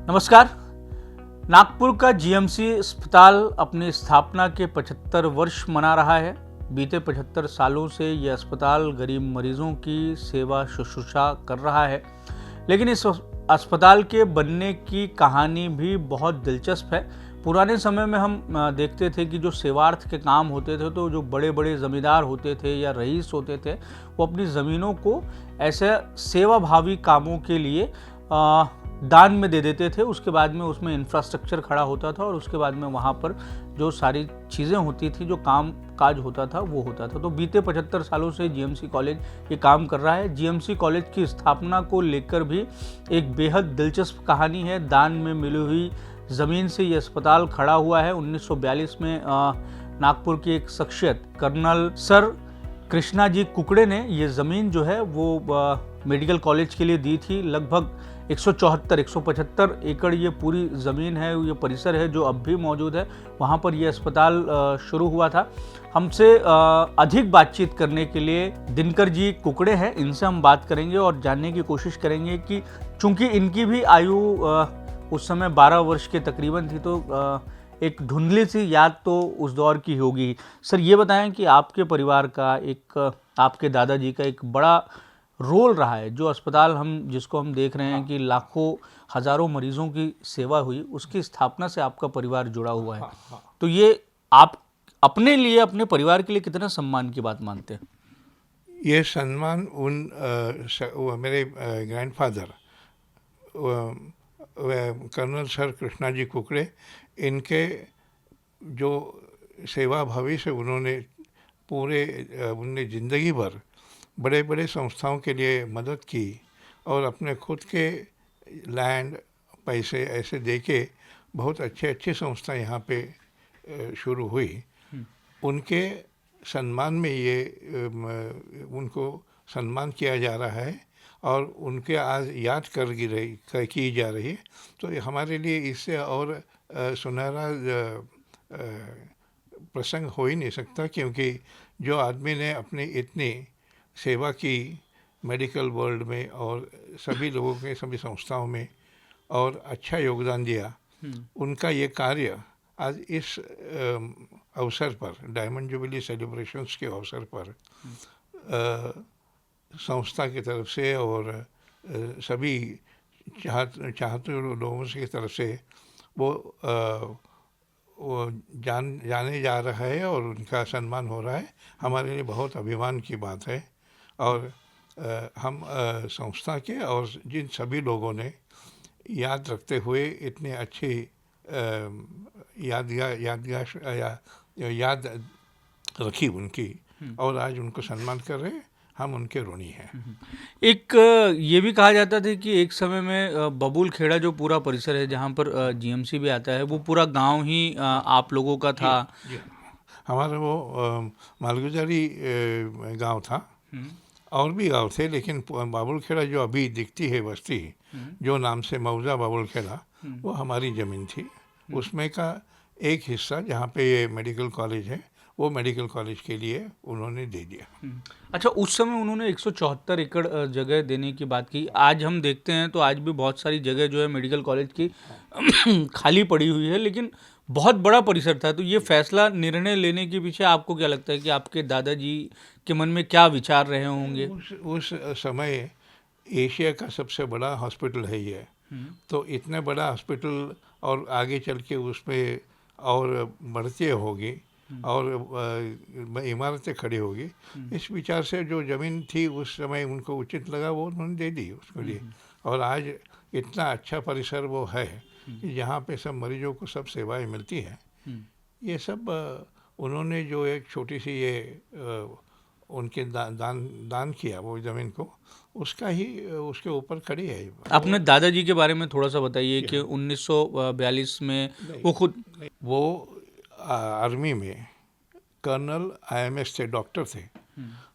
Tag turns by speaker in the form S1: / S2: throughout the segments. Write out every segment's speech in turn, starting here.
S1: नमस्कार। नागपुर का जीएमसी अस्पताल अपनी स्थापना के 75 वर्ष मना रहा है। बीते 75 सालों से यह अस्पताल गरीब मरीजों की सेवा शुश्रूषा कर रहा है, लेकिन इस अस्पताल के बनने की कहानी भी बहुत दिलचस्प है। पुराने समय में हम देखते थे कि जो सेवार्थ के काम होते थे, तो जो बड़े बड़े ज़मींदार होते थे या रईस होते थे, वो अपनी ज़मीनों को ऐसे सेवाभावी कामों के लिए दान में दे देते थे। उसके बाद में उसमें इंफ्रास्ट्रक्चर खड़ा होता था और उसके बाद में वहाँ पर जो सारी चीज़ें होती थी, जो काम काज होता था, वो होता था। तो बीते 75 सालों से जीएमसी कॉलेज ये काम कर रहा है। जीएमसी कॉलेज की स्थापना को लेकर भी एक बेहद दिलचस्प कहानी है। दान में मिली हुई ज़मीन से ये अस्पताल खड़ा हुआ है। 1942 में नागपुर की एक शख्सियत कर्नल सर कृष्णा जी कुकड़े ने ये ज़मीन जो है वो मेडिकल कॉलेज के लिए दी थी। लगभग 175 एकड़ ये पूरी ज़मीन है, ये परिसर है जो अब भी मौजूद है। वहाँ पर ये अस्पताल शुरू हुआ था। हमसे अधिक बातचीत करने के लिए दिनकर जी कुकड़े हैं, इनसे हम बात करेंगे और जानने की कोशिश करेंगे कि चूंकि इनकी भी आयु उस समय 12 वर्ष के तकरीबन थी, तो एक धुंधली सी याद तो उस दौर की होगी। सर, ये बताएं कि आपके परिवार का, एक आपके दादाजी का एक बड़ा रोल रहा है। जो अस्पताल जिसको हम देख रहे हैं कि लाखों हजारों मरीजों की सेवा हुई, उसकी स्थापना से आपका परिवार जुड़ा हुआ है। तो ये आप अपने लिए, अपने परिवार के लिए कितना सम्मान की बात मानते हैं?
S2: ये सम्मान मेरे grandfather colonel sir Krishna ji Kukde, इनके जो सेवा भावी से उन्होंने उनने ज़िंदगी भर बड़े बड़े संस्थाओं के लिए मदद की और अपने खुद के लैंड पैसे ऐसे दे के बहुत अच्छे संस्था यहाँ पे शुरू हुई। उनके सम्मान में ये उनको सम्मान किया जा रहा है और उनके आज याद की जा रही है। तो हमारे लिए इससे और सुनहरा प्रसंग हो ही नहीं सकता, क्योंकि जो आदमी ने अपनी इतनी सेवा की मेडिकल वर्ल्ड में और सभी लोगों के सभी संस्थाओं में और अच्छा योगदान दिया, उनका ये कार्य आज इस अवसर पर, डायमंड जुबली सेलिब्रेशंस के अवसर पर संस्था की तरफ से और सभी चाहते लोगों की तरफ से वो जाने जा रहा है और उनका सम्मान हो रहा है। हमारे लिए बहुत अभिमान की बात है। और हम संस्था के और जिन सभी लोगों ने याद रखते हुए इतने अच्छी याद रखी उनकी और आज उनको सम्मान कर रहे हैं, हम उनके ऋणी हैं।
S1: एक ये भी कहा जाता था कि एक समय में बबूल खेड़ा जो पूरा परिसर है, जहाँ पर जीएमसी भी आता है, वो पूरा गांव ही आप लोगों का था।
S2: जी। हमारा वो मालगुजारी गांव था और भी गांव थे, लेकिन बाबुल खेड़ा जो अभी दिखती है बस्ती, जो नाम से मौजा बाबुल खेड़ा, वो हमारी ज़मीन थी। उसमें का एक हिस्सा जहाँ पे ये मेडिकल कॉलेज है, वो मेडिकल कॉलेज के लिए उन्होंने दे दिया।
S1: अच्छा, उस समय उन्होंने 174 एकड़ जगह देने की बात की। आज हम देखते हैं तो आज भी बहुत सारी जगह जो है मेडिकल कॉलेज की खाली पड़ी हुई है, लेकिन बहुत बड़ा परिसर था। तो ये फैसला, निर्णय लेने के पीछे आपको क्या लगता है कि आपके दादाजी के मन में क्या विचार रहे होंगे?
S2: उस समय एशिया का सबसे बड़ा हॉस्पिटल है ये। तो इतने बड़ा हॉस्पिटल और आगे चल के उसमें और बढ़ती होगी और इमारतें खड़ी होगी, इस विचार से जो ज़मीन थी उस समय उनको उचित लगा, वो उन्होंने दे दी उसके लिए। और आज इतना अच्छा परिसर वो है कि जहाँ पे सब मरीजों को सब सेवाएं मिलती हैं। ये सब उन्होंने जो एक छोटी सी ये उनके दान किया वो ज़मीन को, उसका ही उसके ऊपर खड़ी है।
S1: अपने दादाजी के बारे में थोड़ा सा बताइए कि 1942 में
S2: वो आर्मी में कर्नल आईएमएस थे, डॉक्टर थे।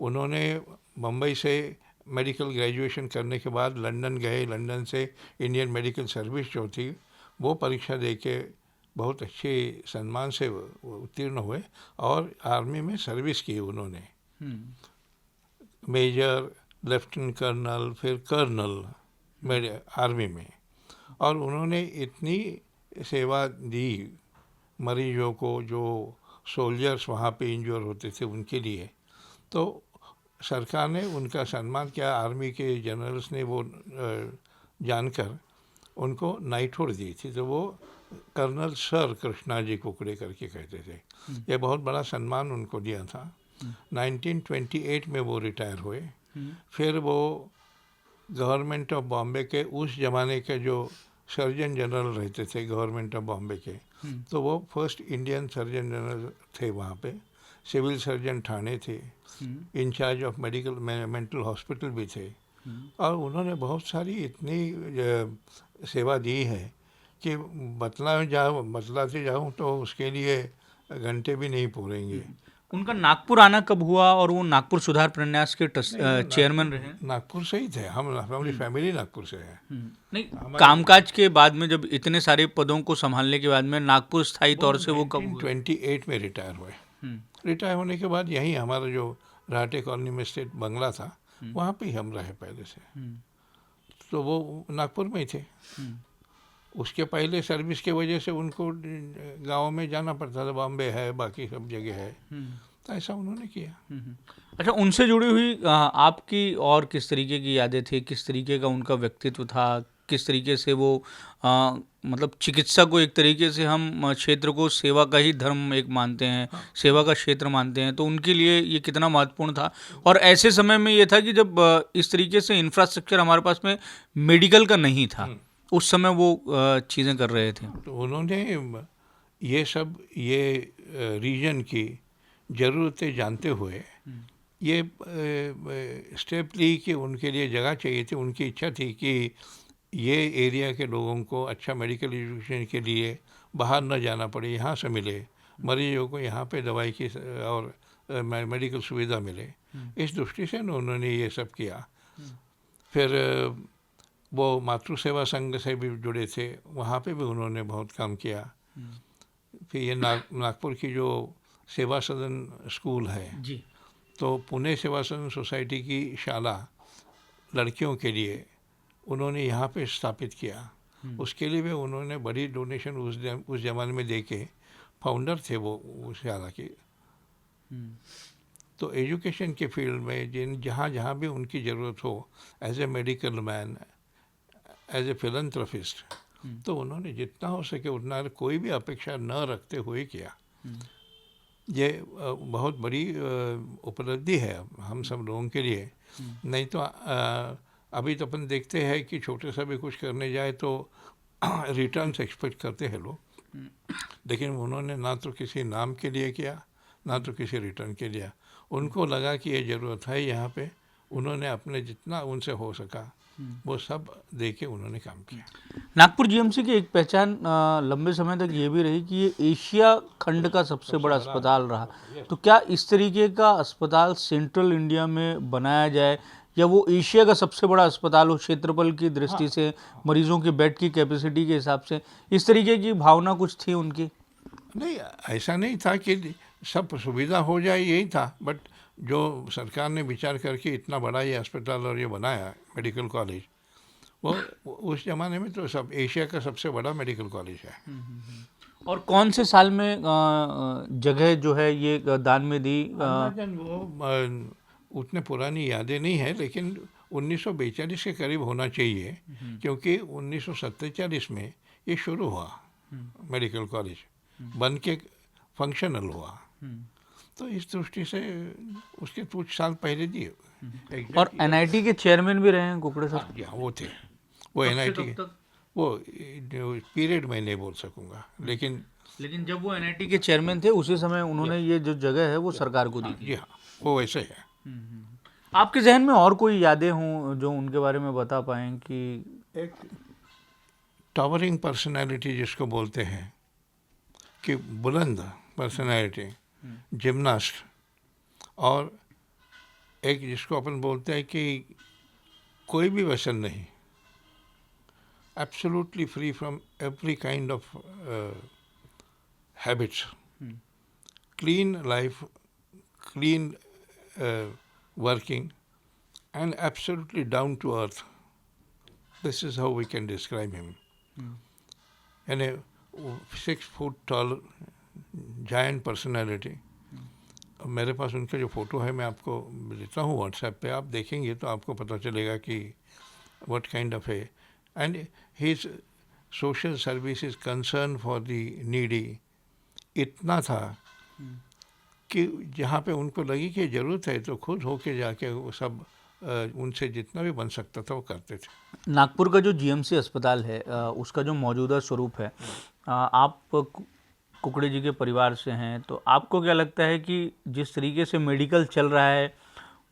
S2: उन्होंने मुंबई से मेडिकल ग्रेजुएशन करने के बाद लंदन गए। लंदन से इंडियन मेडिकल सर्विस जो थी वो परीक्षा दे के बहुत अच्छे सम्मान से उत्तीर्ण हुए और आर्मी में सर्विस की उन्होंने। मेजर, लेफ्टिनेंट कर्नल, फिर कर्नल मेरे आर्मी में। और उन्होंने इतनी सेवा दी मरीजों को, जो सोल्जर्स वहाँ पे इंजर होते थे उनके लिए, तो सरकार ने उनका सम्मान किया। आर्मी के जनरल्स ने वो जानकर उनको नाइटहुड दी थी, तो वो कर्नल सर कृष्णाजी कुकड़े करके कहते थे। ये बहुत बड़ा सम्मान उनको दिया था। 1928 में वो रिटायर हुए। फिर वो गवर्नमेंट ऑफ बॉम्बे के उस ज़माने के जो सर्जन जनरल रहते थे गवर्नमेंट ऑफ बॉम्बे के, तो वो फर्स्ट इंडियन सर्जन जनरल थे वहाँ पे। सिविल सर्जन ठाणे थे, incharge of medical mental hospital भी थे, और उन्होंने बहुत सारी इतनी सेवा दी है कि बतलाते जाऊँ तो उसके लिए घंटे भी नहीं पूरेंगे।
S1: उनका नागपुर आना कब हुआ और वो नागपुर सुधार प्रन्यास के चेयरमैन रहे?
S2: नागपुर से ही थे हम, हमारी फैमिली नागपुर से है।
S1: नहीं, कामकाज के बाद में जब इतने सारे पदों को संभालने के बाद में नागपुर स्थायी तौर से वो कब हुए?
S2: 28 में रिटायर हुए। रिटायर होने के बाद यहीं हमारा जो राटे कॉलोनी में स्टेट बंगला था, वहाँ पे ही हम रहे पहले से। तो वो नागपुर में ही थे। उसके पहले सर्विस के वजह से उनको गांव में जाना पड़ता था, बॉम्बे है, बाकी सब जगह है, तो ऐसा उन्होंने किया।
S1: अच्छा, उनसे जुड़ी हुई आपकी और किस तरीके की यादें थी? किस तरीके का उनका व्यक्तित्व था? किस तरीके से वो मतलब चिकित्सा को एक तरीके से हम क्षेत्र को सेवा का ही धर्म एक मानते हैं, सेवा का क्षेत्र मानते हैं, तो उनके लिए ये कितना महत्वपूर्ण था? और ऐसे समय में ये था कि जब इस तरीके से इंफ्रास्ट्रक्चर हमारे पास में मेडिकल का नहीं था, उस समय वो चीज़ें कर रहे थे।
S2: तो उन्होंने ये सब रीजन की ज़रूरतें जानते हुए ये स्टेप ली कि उनके लिए जगह चाहिए थी। उनकी इच्छा थी कि ये एरिया के लोगों को अच्छा मेडिकल एजुकेशन के लिए बाहर न जाना पड़े, यहाँ से मिले, मरीजों को यहाँ पे दवाई की और मेडिकल सुविधा मिले। इस दृष्टि से उन्होंने ये सब किया। फिर वो मातृ सेवा संघ से भी जुड़े थे, वहाँ पे भी उन्होंने बहुत काम किया। फिर ये नागपुर की जो सेवा सदन स्कूल है
S1: जी,
S2: तो पुणे सेवा सदन सोसाइटी की शाला लड़कियों के लिए उन्होंने यहाँ पे स्थापित किया। उसके लिए भी उन्होंने बड़ी डोनेशन उस ज़माने में दे के फाउंडर थे वो उस शाला के। तो एजुकेशन के फील्ड में जहाँ भी उनकी ज़रूरत हो, as a medical man, as a philanthropist, तो उन्होंने जितना हो सके उतना, कोई भी अपेक्षा न रखते हुए किया। ये बहुत बड़ी उपलब्धि है हम सब लोगों के लिए। नहीं तो अभी तो अपन देखते हैं कि छोटे सा भी कुछ करने जाए तो रिटर्न्स एक्सपेक्ट करते हैं लोग, लेकिन उन्होंने ना तो किसी नाम के लिए किया, ना तो किसी रिटर्न के लिए। उनको लगा कि ये ज़रूरत है यहाँ पे, उन्होंने अपने जितना उनसे हो सका वो सब दे के उन्होंने काम किया।
S1: नागपुर जीएमसी की एक पहचान लंबे समय तक ये भी रही कि ये एशिया खंड का सबसे बड़ा अस्पताल रहा। तो क्या इस तरीके का अस्पताल सेंट्रल इंडिया में बनाया जाए, या वो एशिया का सबसे बड़ा अस्पताल हो क्षेत्रफल की दृष्टि से, मरीजों की बेड की कैपेसिटी के हिसाब से, इस तरीके की भावना कुछ थी उनकी?
S2: नहीं, ऐसा नहीं था कि सब सुविधा हो जाए, यही था। बट जो सरकार ने विचार करके इतना बड़ा ये अस्पताल और ये बनाया मेडिकल कॉलेज, वो उस ज़माने में तो सब एशिया का सबसे बड़ा मेडिकल कॉलेज है।
S1: और कौन से साल में जगह जो है ये दान में दी?
S2: वो उतने पुरानी यादें नहीं है, लेकिन 1942 के करीब होना चाहिए, क्योंकि 1947 में ये शुरू हुआ मेडिकल कॉलेज, बन के फंक्शनल हुआ। तो इस दृष्टि से उसके कुछ साल पहले दिए।
S1: और एनआईटी के चेयरमैन भी रहे हैं कुकड़े सर?
S2: हाँ, वो थे। वो एनआईटी के वो पीरियड में नहीं बोल सकूंगा, लेकिन
S1: जब वो एनआईटी के चेयरमैन थे उसी समय उन्होंने ये जो जगह है वो सरकार को दी थी।
S2: जी हाँ, वो वैसे है।
S1: आपके जहन में और कोई यादें हों जो उनके बारे में बता पाएं? कि
S2: एक टावरिंग पर्सनालिटी जिसको बोलते हैं, कि बुलंद पर्सनालिटी, जिम्नास्ट, और एक जिसको अपन बोलते हैं कि कोई भी व्यसन नहीं, absolutely free from every kind of habits, clean life, clean working, and absolutely down to earth. This is how we can describe him. यानी 6 फुट टॉल जायंट पर्सनैलिटी। मेरे पास उनका जो फ़ोटो है मैं आपको देता हूँ व्हाट्सएप पे, आप देखेंगे तो आपको पता चलेगा कि व्हाट काइंड ऑफ है। And his social services concern for the needy इतना था कि जहाँ पे उनको लगी कि ज़रूरत है तो खुद होके जाके वो सब उनसे जितना भी बन सकता था वो करते थे।
S1: नागपुर का जो जीएमसी अस्पताल है उसका जो मौजूदा स्वरूप है, आप कुकड़े जी के परिवार से हैं, तो आपको क्या लगता है कि जिस तरीके से मेडिकल चल रहा है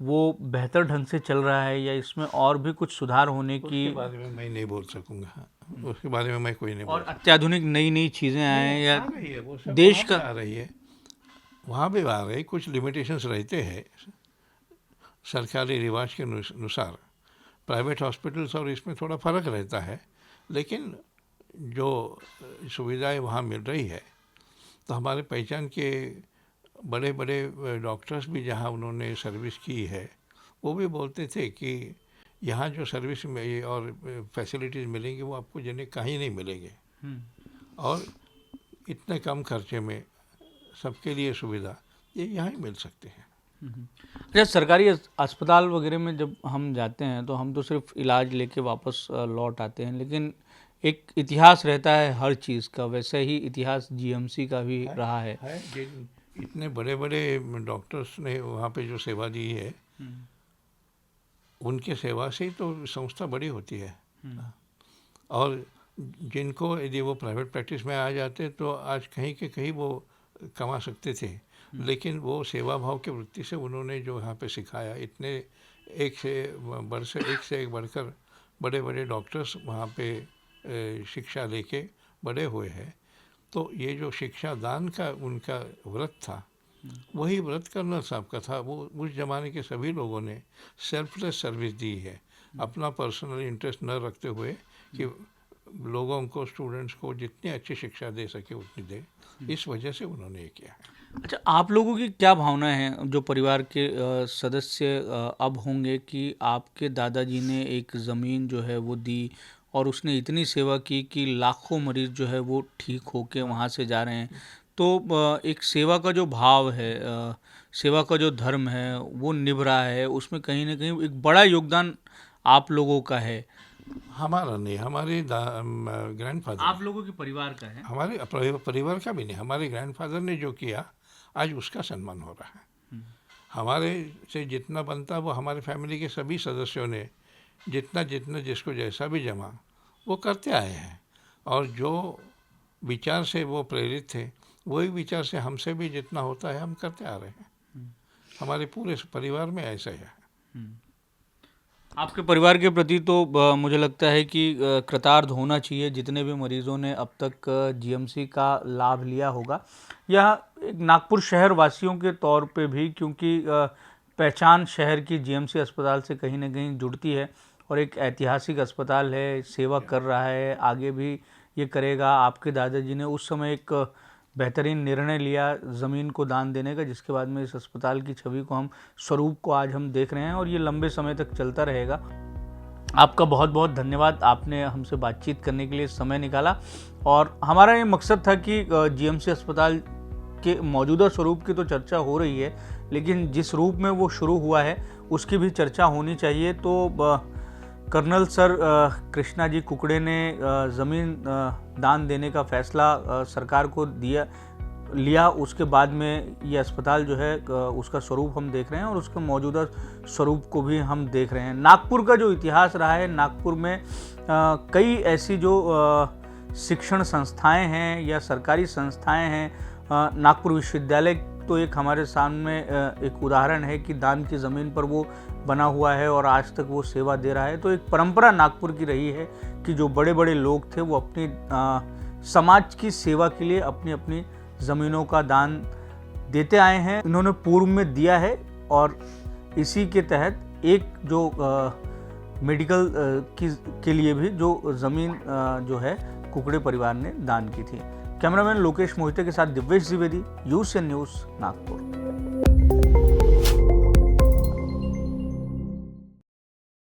S1: वो बेहतर ढंग से चल रहा है या इसमें और भी कुछ सुधार होने की?
S2: उसके बारे में मैं नहीं बोल सकूंगा, उसके बारे में मैं कोई नहीं
S1: और अत्याधुनिक नई नई चीज़ें आए हैं या
S2: आ रही है, वो सब
S1: देश
S2: वहाँ
S1: का
S2: पे आ रही है, वहाँ भी आ रही है। कुछ लिमिटेशंस रहते हैं सरकारी रिवाज के अनुसार, प्राइवेट हॉस्पिटल्स और इसमें थोड़ा फ़र्क रहता है, लेकिन जो सुविधाएं वहाँ मिल रही है तो हमारे पहचान के बड़े बड़े डॉक्टर्स भी जहाँ उन्होंने सर्विस की है वो भी बोलते थे कि यहाँ जो सर्विस में और फैसिलिटीज़ मिलेंगी वो आपको जने कहीं नहीं मिलेंगे, और इतने कम खर्चे में सबके लिए सुविधा ये यहाँ ही मिल सकते हैं।
S1: अच्छा, सरकारी अस्पताल वगैरह में जब हम जाते हैं तो हम तो सिर्फ इलाज लेके वापस लौट आते हैं, लेकिन एक इतिहास रहता है हर चीज़ का, वैसे ही इतिहास जीएमसी का भी रहा है।
S2: इतने बड़े बड़े डॉक्टर्स ने वहाँ पे जो सेवा दी है उनके सेवा से ही तो संस्था बड़ी होती है। और जिनको यदि वो प्राइवेट प्रैक्टिस में आ जाते तो आज कहीं के कहीं वो कमा सकते थे, लेकिन वो सेवा भाव की वृत्ति से उन्होंने जो यहाँ पे सिखाया, इतने एक से एक बढ़कर बड़े बड़े डॉक्टर्स वहाँ पे शिक्षा लेके बड़े हुए हैं। तो ये जो शिक्षा दान का उनका व्रत था वही व्रत कर्नल साहब का था। वो उस ज़माने के सभी लोगों ने सेल्फलेस सर्विस दी है, अपना पर्सनल इंटरेस्ट न रखते हुए कि लोगों को, स्टूडेंट्स को जितनी अच्छी शिक्षा दे सके उतनी दे, इस वजह से उन्होंने ये किया है।
S1: अच्छा, आप लोगों की क्या भावना है जो परिवार के सदस्य अब होंगे कि आपके दादाजी ने एक ज़मीन जो है वो दी और उसने इतनी सेवा की कि लाखों मरीज जो है वो ठीक होके वहाँ से जा रहे हैं, तो एक सेवा का जो भाव है, सेवा का जो धर्म है वो निभ रहा है, उसमें कहीं ना कहीं एक बड़ा योगदान आप लोगों का है।
S2: हमारा नहीं, हमारे ग्रैंडफादर,
S1: आप लोगों के परिवार का है।
S2: हमारे परिवार का भी नहीं, हमारे ग्रैंडफादर ने जो किया आज उसका सम्मान हो रहा है। हमारे से जितना बनता वो हमारे फैमिली के सभी सदस्यों ने जितना जितना जिसको जैसा भी जमा वो करते आए हैं, और जो विचार से वो प्रेरित थे वही विचार से हमसे भी जितना होता है हम करते आ रहे हैं। हमारे पूरे परिवार में ऐसा ही है।
S1: आपके परिवार के प्रति तो मुझे लगता है कि कृतार्थ होना चाहिए जितने भी मरीजों ने अब तक जीएमसी का लाभ लिया होगा, या एक नागपुर शहर वासियों के तौर पे भी, क्योंकि पहचान शहर की जीएमसी अस्पताल से कहीं ना कहीं जुड़ती है और एक ऐतिहासिक अस्पताल है, सेवा कर रहा है, आगे भी ये करेगा। आपके दादाजी ने उस समय एक बेहतरीन निर्णय लिया ज़मीन को दान देने का, जिसके बाद में इस अस्पताल की छवि को, हम स्वरूप को आज हम देख रहे हैं और ये लंबे समय तक चलता रहेगा। आपका बहुत बहुत धन्यवाद, आपने हमसे बातचीत करने के लिए समय निकाला। और हमारा ये मकसद था कि जीएमसी अस्पताल के मौजूदा स्वरूप की तो चर्चा हो रही है, लेकिन जिस रूप में वो शुरू हुआ है उसकी भी चर्चा होनी चाहिए। तो कर्नल सर कृष्णा जी कुकड़े ने ज़मीन दान देने का फैसला सरकार को लिया, उसके बाद में ये अस्पताल जो है उसका स्वरूप हम देख रहे हैं और उसका मौजूदा स्वरूप को भी हम देख रहे हैं। नागपुर का जो इतिहास रहा है, नागपुर में कई ऐसी जो शिक्षण संस्थाएं हैं या सरकारी संस्थाएं हैं, नागपुर विश्वविद्यालय तो एक हमारे सामने एक उदाहरण है कि दान की ज़मीन पर वो बना हुआ है और आज तक वो सेवा दे रहा है। तो एक परंपरा नागपुर की रही है कि जो बड़े बड़े लोग थे वो अपनी समाज की सेवा के लिए अपनी अपनी ज़मीनों का दान देते आए हैं, इन्होंने पूर्व में दिया है। और इसी के तहत एक जो मेडिकल के लिए भी जो ज़मीन जो है कुकड़े परिवार ने दान की थी। कैमरामैन लोकेश मोहिते के साथ दिव्येश द्विवेदी, यूसीएन न्यूज़, नागपुर।